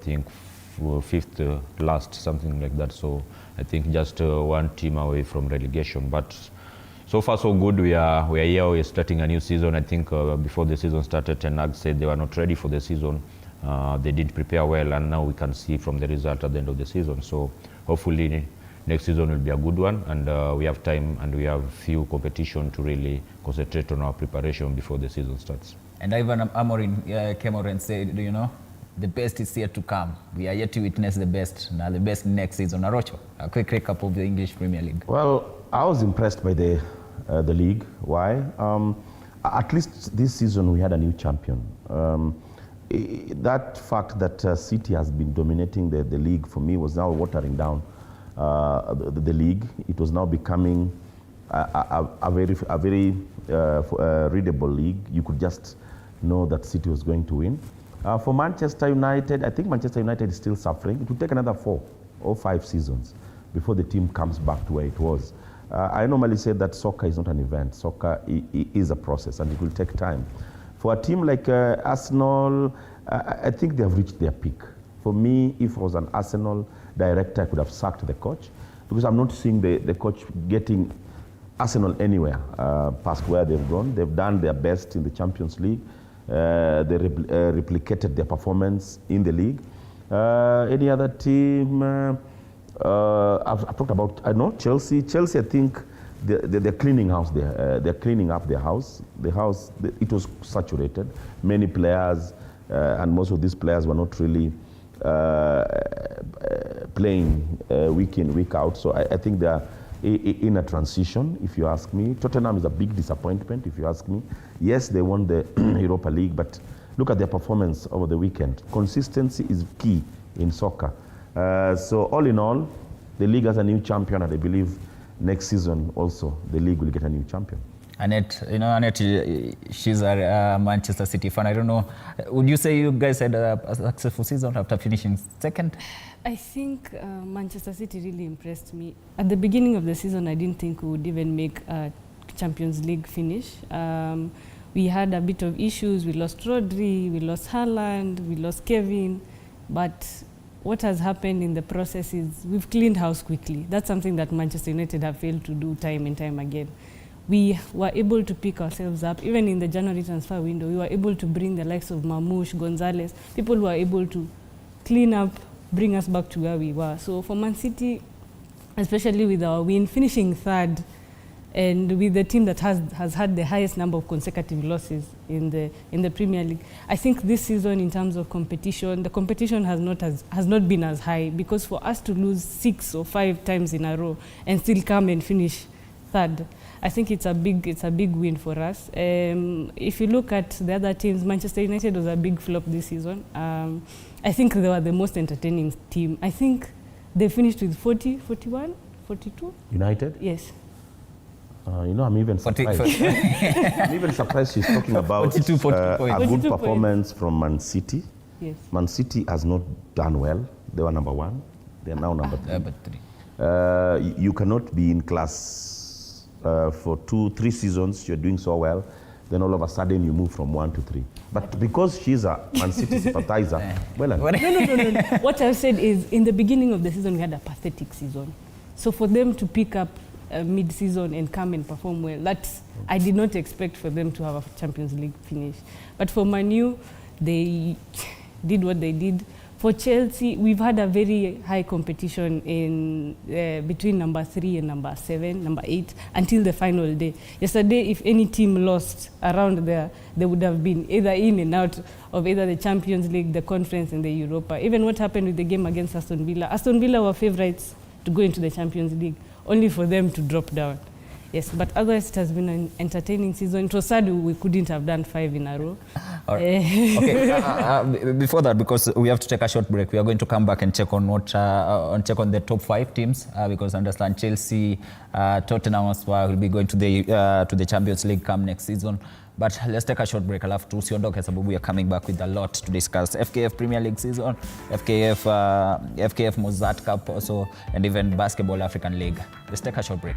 I think fifth last, something like that. So I think just one team away from relegation. But so far so good. We are here. We're starting a new season. I think before the season started, Ten Hag said they were not ready for the season. They didn't prepare well, and now we can see from the result at the end of the season. So hopefully next season will be a good one, and we have time and we have few competition to really concentrate on our preparation before the season starts. And Ivan Amorim came out and said, you know, the best is yet to come. We are yet to witness the best. Now the best next season. Arocho, a quick recap of the English Premier League. Well, I was impressed by the league. Why? At least this season we had a new champion. That fact that City has been dominating the league for me was now watering down the league. It was now becoming a very readable league. You could just know that City was going to win. For Manchester United, I think Manchester United is still suffering. It will take another 4 or 5 seasons before the team comes back to where it was. I normally say that soccer is not an event. Soccer is a process, and it will take time. For a team like Arsenal, I think they have reached their peak. For me, if I was an Arsenal director, I could have sacked the coach, because I'm not seeing the coach getting Arsenal anywhere past where they've gone. They've done their best in the Champions League. They replicated their performance in the league. Any other team? I've talked about, I know Chelsea. Chelsea, I think they're cleaning house there. They're cleaning up their house. The house, it was saturated. Many players, and most of these players were not really playing week in, week out. So I think they are in a transition, if you ask me. Tottenham is a big disappointment, if you ask me. Yes, they won the Europa League, but look at their performance over the weekend. Consistency is key in soccer. So all in all, the league has a new champion, and I believe next season also the league will get a new champion. Annette, you know, Annette, she's a Manchester City fan. I don't know, would you say you guys had a successful season after finishing second? I think Manchester City really impressed me. At the beginning of the season, I didn't think we would even make a Champions League finish. We had a bit of issues. We lost Rodri, we lost Haaland, we lost Kevin. But what has happened in the process is we've cleaned house quickly. That's something that Manchester United have failed to do time and time again. We were able to pick ourselves up. Even in the January transfer window, we were able to bring the likes of Mamouche, Gonzalez, people who were able to clean up, bring us back to where we were. So for Man City, especially with our win, finishing third, and with the team that has had the highest number of consecutive losses in the Premier League, I think this season in terms of competition, the competition has not been as high, because for us to lose 6 or 5 times in a row and still come and finish third, I think it's a big win for us. If you look at the other teams, Manchester United was a big flop this season. I think they were the most entertaining team. I think they finished with 40, 41, 42. United? Yes. You know, I'm even surprised. I'm even surprised she's talking about 42 points. A good performance from Man City. Yes. Man City has not done well. They were number 1. They are now number 3. You cannot be in class for 2-3 seasons. You're doing so well. Then all of a sudden you move from 1 to 3. But because she's a Man City sympathizer, well, No. What I've said is, in the beginning of the season, we had a pathetic season. So for them to pick up mid-season and come and perform well, I did not expect for them to have a Champions League finish. But for Man U, they did what they did. For Chelsea, we've had a very high competition in between number 3 and number 7, number 8, until the final day. Yesterday, if any team lost around there, they would have been either in and out of either the Champions League, the Conference, and the Europa. Even what happened with the game against Aston Villa. Aston Villa were favourites to go into the Champions League, only for them to drop down. Yes, but otherwise it has been an entertaining season. It was sad we couldn't have done 5 in a row. All right. Okay. Before that, because we have to take a short break, we are going to come back and check on the top 5 teams, because I understand Chelsea, Tottenham will be going to the Champions League come next season. But let's take a short break. Alafu tusiondoke sababu we are coming back with a lot to discuss. FKF Premier League season, FKF Mozart Cup also, and even Basketball African League. Let's take a short break.